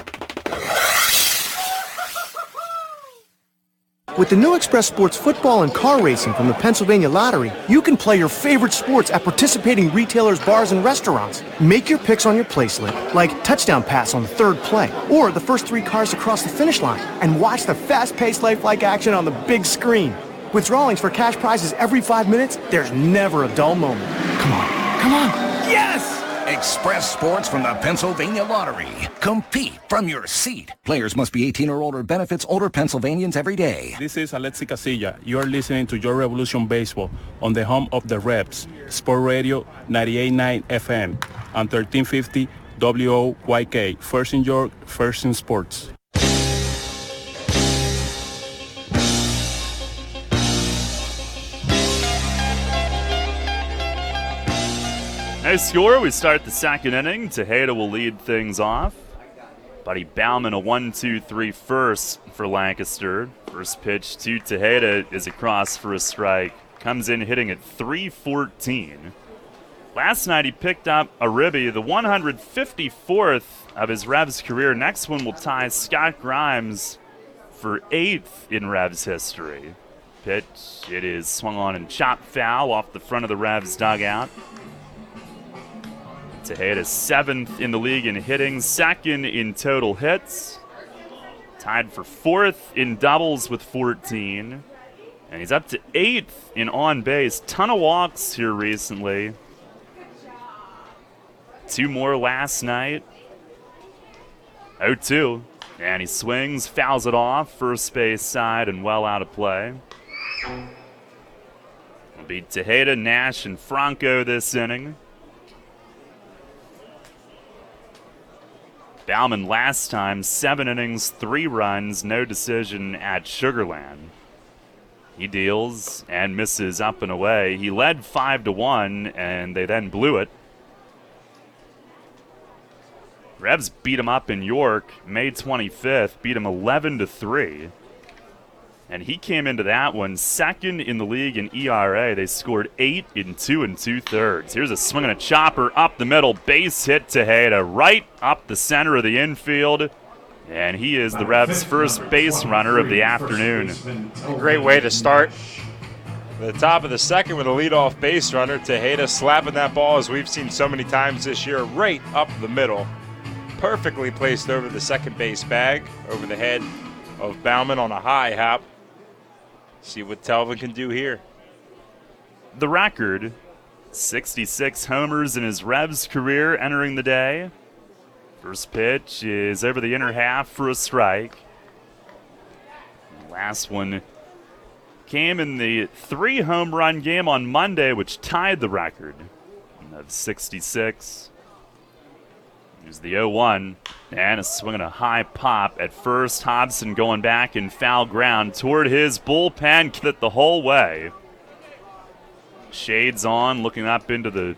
With the new Express Sports football and car racing from the Pennsylvania Lottery, you can play your favorite sports at participating retailers, bars, and restaurants. Make your picks on your play slip, like touchdown pass on the 3rd play, or the first 3 cars across the finish line, and watch the fast-paced lifelike action on the big screen. With drawings for cash prizes every 5 minutes, there's never a dull moment. Come on, come on. Yes! Express Sports from the Pennsylvania Lottery. Compete from your seat. Players must be 18 or older. Benefits older Pennsylvanians every day. This is Alexi Casilla. You are listening to Your Revolution Baseball on the home of the Rebs. Sport Radio 98.9 FM and 1350 WOYK. First in York, first in sports. No score, we start the second inning. Tejeda will lead things off. Buddy Bauman, a 1-2-3 first for Lancaster. First pitch to Tejeda is across for a strike. Comes in hitting at .314. Last night he picked up a ribby, the 154th of his Revs career. Next one will tie Scott Grimes for 8th in Revs history. Pitch, it is swung on and chopped foul off the front of the Revs dugout. Tejeda 7th in the league in hitting, 2nd in total hits. Tied for 4th in doubles with 14. And he's up to 8th in on base. Ton of walks here recently. 2 more last night. 0-2. And he swings, fouls it off, first base side and well out of play. It'll be Tejeda, Nash, and Franco this inning. Bauman last time, 7 innings, 3 runs, no decision at Sugarland. He deals and misses up and away. He led 5-1, and they then blew it. Revs beat him up in York May 25th, beat him 11-3. And he came into that one 2nd in the league in ERA. They scored 8 in 2 2/3. Here's a swing and a chopper up the middle. Base hit Tejeda right up the center of the infield. And he is the Revs' first base runner of the afternoon. Great way to start the top of the second with a leadoff base runner. Tejeda slapping that ball, as we've seen so many times this year, right up the middle. Perfectly placed over the second base bag, over the head of Bauman on a high hop. See what Telvin can do here. The record, 66 homers in his Revs career entering the day. First pitch is over the inner half for a strike. The last one came in the 3 home run game on Monday, which tied the record of 66. Here's the 0-1, and a swing and a high pop at first. Hobson going back in foul ground toward his bullpen, hit it the whole way. Shades on, looking up into the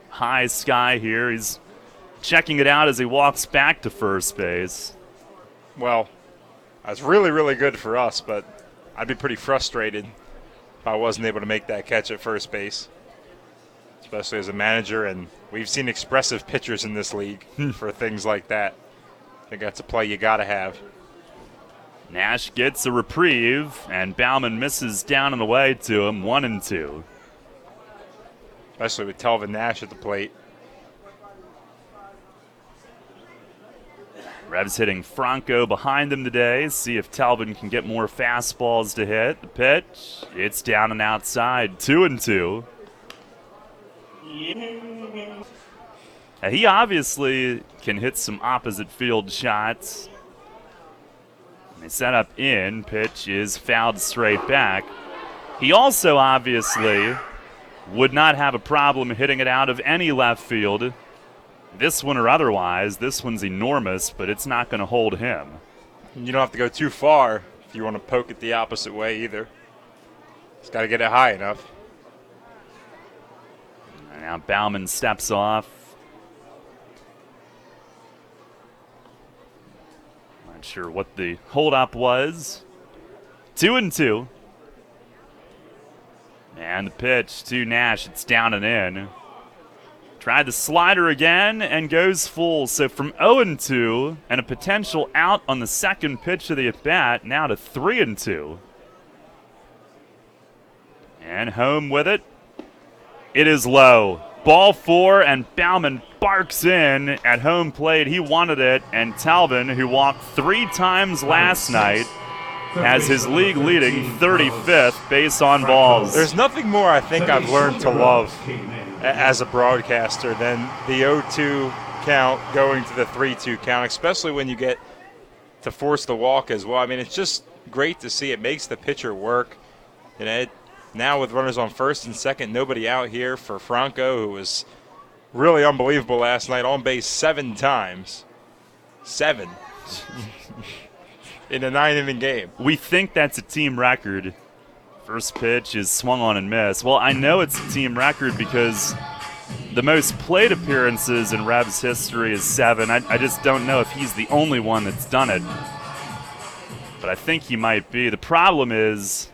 high sky here. He's checking it out as he walks back to first base. Well, that's really, really good for us, but I'd be pretty frustrated if I wasn't able to make that catch at first base, especially as a manager, and we've seen expressive pitchers in this league for things like that. I think that's a play you got to have. Nash gets a reprieve, and Bauman misses down and away to him, 1-2. Especially with Telvin Nash at the plate. Revs hitting Franco behind him today. See if Telvin can get more fastballs to hit. The pitch, it's down and outside, 2-2. He obviously can hit some opposite field shots. They set up in. Pitch is fouled straight back. He also obviously would not have a problem hitting it out of any left field. This one or otherwise. This one's enormous, but it's not going to hold him. You don't have to go too far if you want to poke it the opposite way either. Just got to get it high enough. And now Bauman steps off. Not sure what the holdup was. 2-2. And the pitch to Nash. It's down and in. Tried the slider again and goes full. So from 0-2 and a potential out on the second pitch of the at-bat, now to 3-2. And home with it. It is low. Ball 4, and Bauman barks in at home plate. He wanted it, and Telvin, who walked 3 times last night, has his league-leading 35th base on balls. There's nothing more I think I've learned to love as a broadcaster than the 0-2 count going to the 3-2 count, especially when you get to force the walk as well. I mean, it's just great to see. It makes the pitcher work. And now with runners on first and second, nobody out here for Franco, who was really unbelievable last night, on base 7 times. 7. In a 9-inning game. We think that's a team record. First pitch is swung on and missed. Well, I know it's a team record because the most plate appearances in Revs history is 7. I just don't know if he's the only one that's done it. But I think he might be. The problem is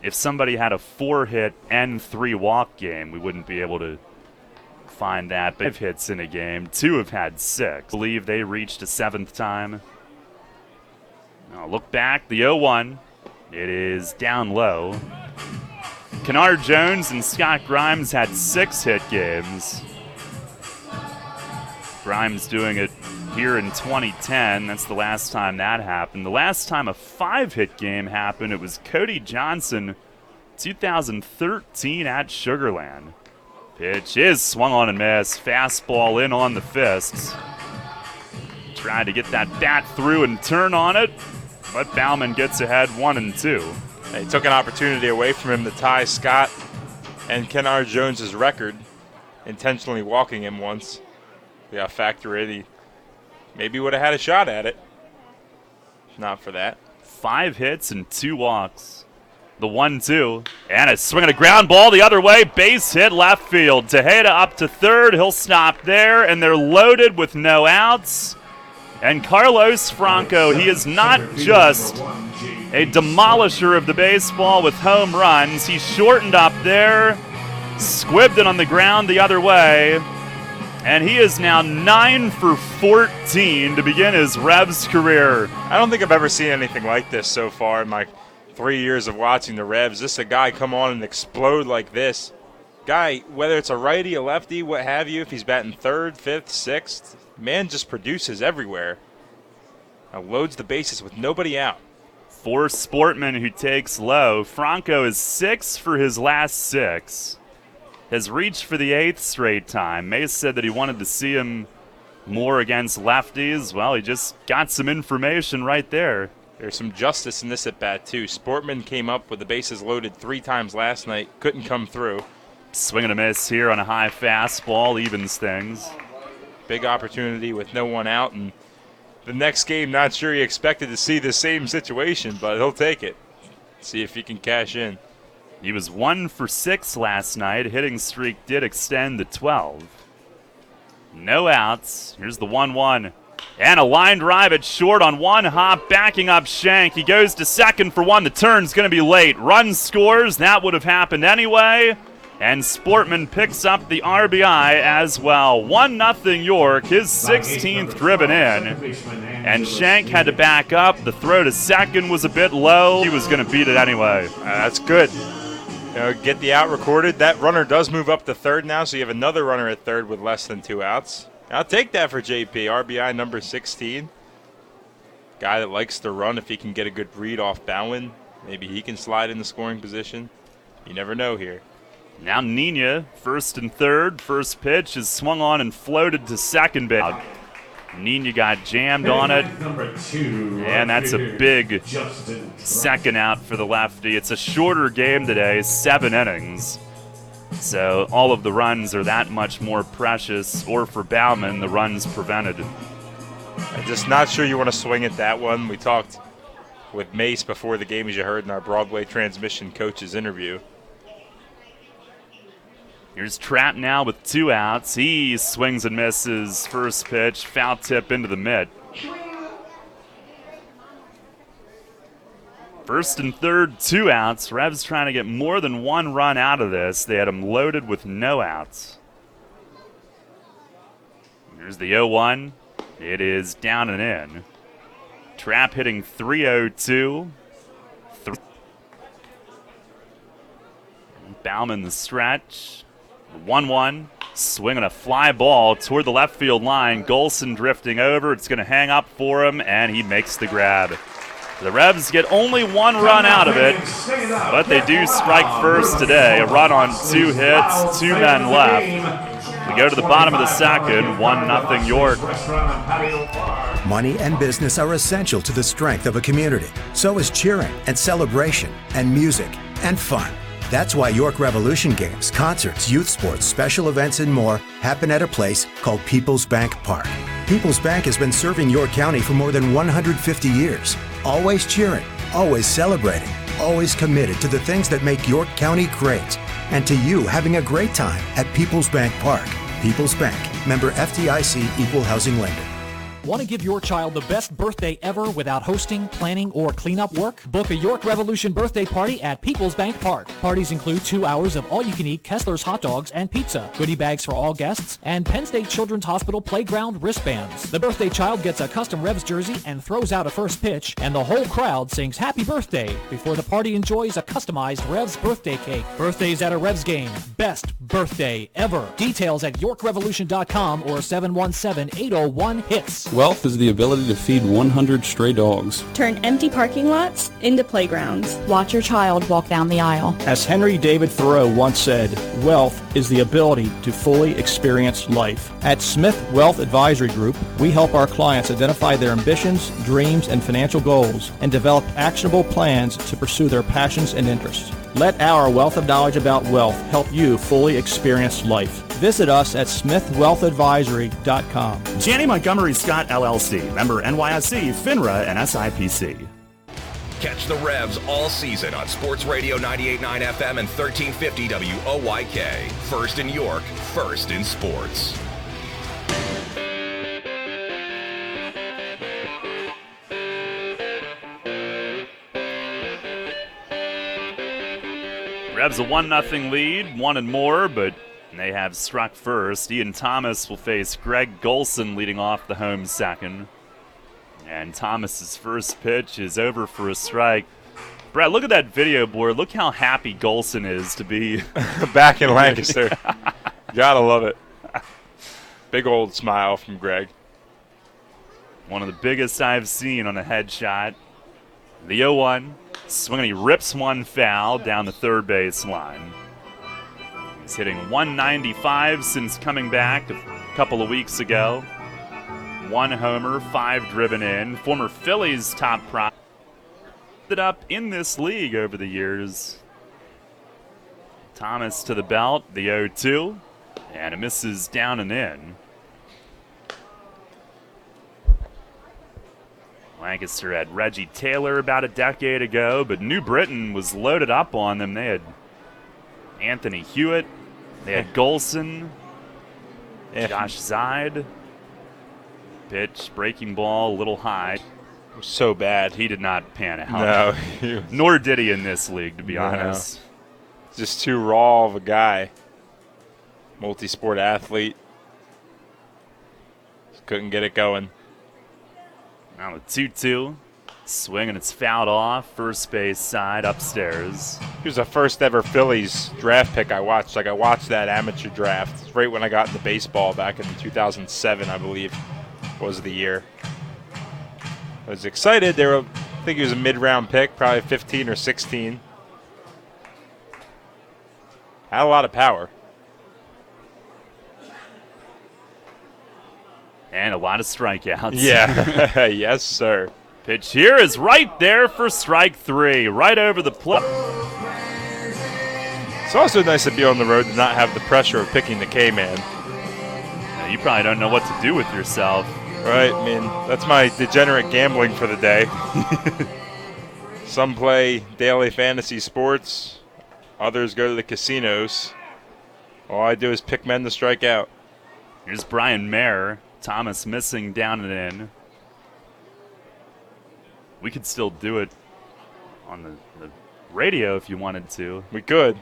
if somebody had a 4-hit and 3-walk game, we wouldn't be able to find that. 5 hits in a game. 2 have had 6. I believe they reached a 7th time. Now look back, the 0-1. It is down low. Kennard Jones and Scott Grimes had 6-hit games. Grimes doing it here in 2010. That's the last time that happened. The last time a 5-hit game happened, it was Cody Johnson, 2013 at Sugarland. Pitch is swung on and missed. Fastball in on the fists. Tried to get that bat through and turn on it, but Baumann gets ahead 1-2. They took an opportunity away from him to tie Scott and Kennard Jones' record, intentionally walking him once. We got to factor in, he maybe would have had a shot at it. Not for that. 5 hits and 2 walks. The 1-2, and a swing and a ground ball the other way. Base hit left field. Tejeda up to third. He'll stop there, and they're loaded with no outs. And Carlos Franco, he is not just a demolisher of the baseball with home runs. He shortened up there, squibbed it on the ground the other way, and he is now 9 for 14 to begin his Revs career. I don't think I've ever seen anything like this so far in my 3 years of watching the Revs. Just a guy come on and explode like this. Guy, whether it's a righty, a lefty, what have you, if he's batting 3rd, 5th, 6th, man just produces everywhere. Now loads the bases with nobody out. For Sportman, who takes low, Franco is 6 for his last 6. Has reached for the 8th straight time. Mace said that he wanted to see him more against lefties. Well, he just got some information right there. There's some justice in this at-bat, too. Sportman came up with the bases loaded 3 times last night. Couldn't come through. Swing and a miss here on a high fastball. Evens things. Big opportunity with no one out. And the next game, not sure he expected to see the same situation, but he'll take it. See if he can cash in. He was 1 for 6 last night. Hitting streak did extend to 12. No outs. Here's the 1-1. And a line drive at short on one hop, backing up Shank. He goes to second for 1. The turn's going to be late. Run scores. That would have happened anyway. And Sportman picks up the RBI as well. 1-0 York, his 16th driven in. And Shank had to back up. The throw to second was a bit low. He was going to beat it anyway. That's good. Get the out recorded. That runner does move up to third now, so you have another runner at third with less than 2 outs. I'll take that for JP. RBI number 16. Guy that likes to run. If he can get a good read off Bowen, maybe he can slide in the scoring position. You never know here. Now Nina, 1st and 3rd. First pitch is swung on and floated to second base. Nina got jammed on it. And that's a big second out for the lefty. It's a shorter game today, 7 innings. So all of the runs are that much more precious, or for Baumann, the runs prevented. I'm just not sure you want to swing at that one. We talked with Mace before the game, as you heard in our Broadway transmission coach's interview. Here's Trapp now with 2 outs. He swings and misses. First pitch, foul tip into the mid. 1st and 3rd, 2 outs. Revs trying to get more than 1 run out of this. They had him loaded with no outs. Here's the 0-1. It is down and in. Trapp hitting .302. Baumann the stretch. 1-1. Swinging a fly ball toward the left field line. Golson drifting over. It's going to hang up for him, and he makes the grab. The Revs get only one run out of it, but they do strike first today. A run on 2 hits, 2 men left. We go to the bottom of the second, 1-0 York. Money and business are essential to the strength of a community. So is cheering and celebration and music and fun. That's why York Revolution games, concerts, youth sports, special events, and more happen at a place called People's Bank Park. People's Bank has been serving York County for more than 150 years. Always cheering, always celebrating, always committed to the things that make York County great. And to you having a great time at People's Bank Park. People's Bank, member FDIC, equal housing lender. Want to give your child the best birthday ever without hosting, planning, or cleanup work? Book a York Revolution birthday party at People's Bank Park. Parties include 2 hours of all-you-can-eat Kessler's hot dogs and pizza, goodie bags for all guests, and Penn State Children's Hospital playground wristbands. The birthday child gets a custom Revs jersey and throws out a first pitch, and the whole crowd sings happy birthday before the party enjoys a customized Revs birthday cake. Birthdays at a Revs game. Best birthday ever. Details at YorkRevolution.com or 717-801-HITS. Wealth is the ability to feed 100 stray dogs. Turn empty parking lots into playgrounds. Watch your child walk down the aisle. As Henry David Thoreau once said, wealth is the ability to fully experience life. At Smith Wealth Advisory Group, we help our clients identify their ambitions, dreams, and financial goals and develop actionable plans to pursue their passions and interests. Let our wealth of knowledge about wealth help you fully experience life. Visit us at smithwealthadvisory.com. Janney Montgomery Scott LLC, member NYSE, FINRA, and SIPC. Catch the Revs all season on Sports Radio 98.9 FM and 1350 WOYK. First in York, first in sports. Revs a 1-0 lead, 1 and more, but they have struck first. Ian Thomas will face Greg Golson leading off the home second. And Thomas's first pitch is over for a strike. Brad, look at that video board. Look how happy Golson is to be back in Lancaster. Gotta love it. Big old smile from Greg. One of the biggest I've seen on a headshot. The 0-1. Swinging, he rips one foul down the third base line. He's hitting 195 since coming back a couple of weeks ago. 1 homer, 5 driven in. Former Phillies top prospect. Ended up in this league over the years. Thomas to the belt, the 0-2, and it misses down and in. Lancaster had Reggie Taylor about a decade ago, but New Britain was loaded up on them. They had Anthony Hewitt, they had Golson, Josh Zide. Pitch, breaking ball, a little high. So bad. He did not pan out. No. Nor did he in this league, to be honest. Just too raw of a guy. Multi-sport athlete. Just couldn't get it going. Now the 2-2. Swing and it's fouled off. First base side upstairs. He was the first ever Phillies draft pick I watched. I watched that amateur draft. It's right when I got into baseball back in 2007, I believe, was the year. I was excited. I think he was a mid-round pick, probably 15 or 16. Had a lot of power. And a lot of strikeouts. Yeah. Yes, sir. Pitch here is right there for strike 3. Right over the plate. It's also nice to be on the road and not have the pressure of picking the K-man. Yeah, you probably don't know what to do with yourself. Right. I mean, that's my degenerate gambling for the day. Some play daily fantasy sports. Others go to the casinos. All I do is pick men to strike out. Here's Brian Mayer. Thomas missing down and in. We could still do it on the radio if you wanted to. We could.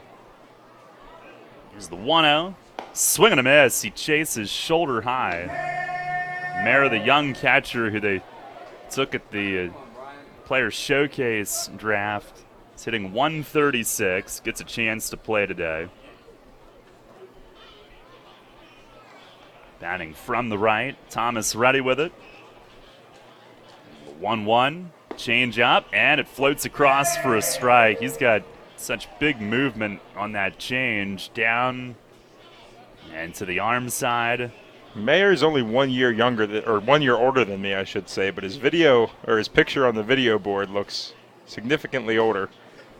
Here's the 1-0. Swing and a miss. He chases shoulder high. Mayer, the young catcher who they took at the Player Showcase draft, is hitting 136. Gets a chance to play today. Batting from the right. Thomas ready with it. 1-1. Change up, and it floats across for a strike. He's got such big movement on that change. Down and to the arm side. Mayer's only 1 year younger, or 1 year older than me, I should say, but his picture on the video board looks significantly older.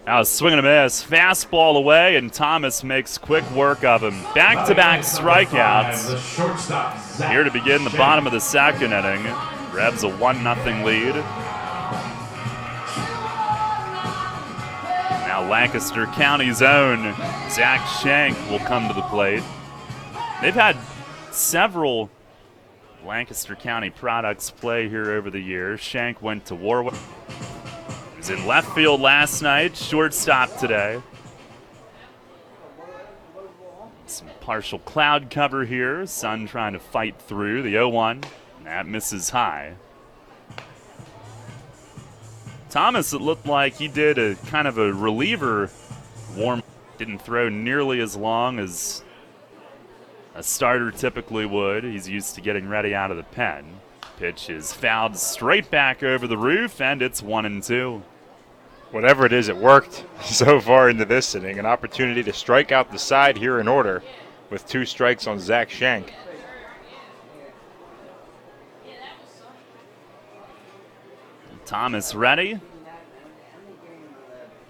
Now a swing and a miss. Fastball away, and Thomas makes quick work of him. Back-to-back strikeouts. Here to begin the bottom of the second inning. Revs a 1-0 lead. Now Lancaster County's own Zach Shank will come to the plate. They've had several Lancaster County products play here over the years. Shank went to Warwick. He was in left field last night, shortstop today. Some partial cloud cover here. Sun trying to fight through the 0-1. That misses high. Thomas, it looked like he did a kind of a reliever warm. Didn't throw nearly as long as a starter typically would. He's used to getting ready out of the pen. Pitch is fouled straight back over the roof, and it's 1-2. Whatever it is, it worked so far into this inning. An opportunity to strike out the side here in order with 2 strikes on Zach Shank. Thomas ready.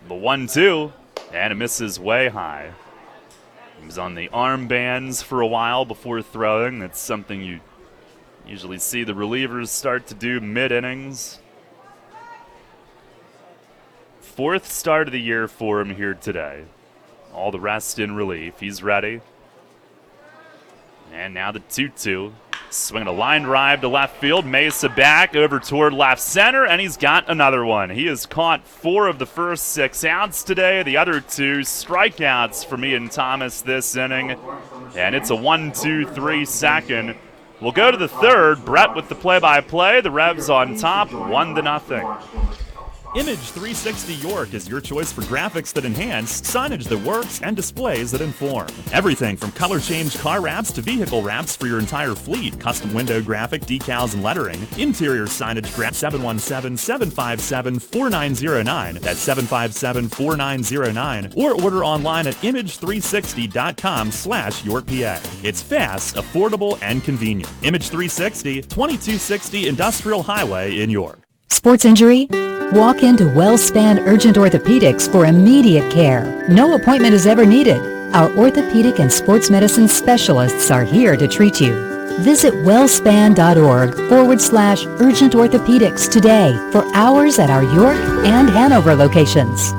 The 1-2, and it misses way high. He was on the armbands for a while before throwing. That's something you usually see the relievers start to do mid-innings. 4th start of the year for him here today. All the rest in relief. He's ready. And now the 2-2. Swinging a line drive to left field. Mesa back over toward left center, and he's got another one. He has caught 4 of the first 6 outs today. The other 2 strikeouts for Ian Thomas this inning. And it's a 1-2-3 second. We'll go to the 3rd. Brett with the play-by-play. The Revs on top, 1-0. Image 360 York is your choice for graphics that enhance, signage that works, and displays that inform. Everything from color change car wraps to vehicle wraps for your entire fleet, custom window graphic, decals, and lettering, interior signage graph 717-757-4909. That's 757-4909. Or order online at image360.com/YorkPA. It's fast, affordable, and convenient. Image 360, 2260 Industrial Highway in York. Sports injury? Walk into WellSpan Urgent Orthopedics for immediate care. No appointment is ever needed. Our orthopedic and sports medicine specialists are here to treat you. Visit wellspan.org/urgent orthopedics today for hours at our York and Hanover locations.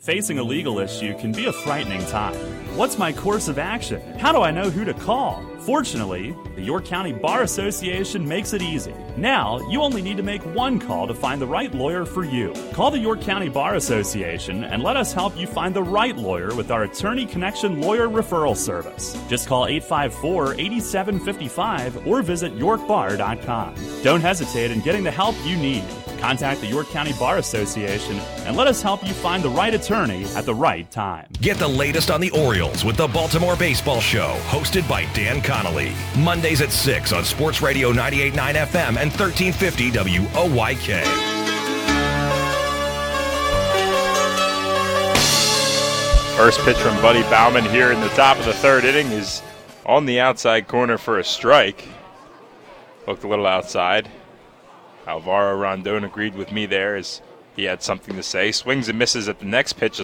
Facing a legal issue can be a frightening time. What's my course of action? How do I know who to call? Fortunately, the York County Bar Association makes it easy. Now, you only need to make one call to find the right lawyer for you. Call the York County Bar Association and let us help you find the right lawyer with our Attorney Connection Lawyer Referral Service. Just call 854-8755 or visit yorkbar.com. Don't hesitate in getting the help you need. Contact the York County Bar Association and let us help you find the right attorney at the right time. Get the latest on the Orioles with the Baltimore Baseball Show, hosted by Dan Connolly. Mondays at 6 on Sports Radio 98.9 FM and 1350 WOYK. First pitch from Buddy Bauman here in the top of the 3rd inning is on the outside corner for a strike. Looked a little outside. Alvaro Rondon agreed with me there as he had something to say. Swings and misses at the next pitch.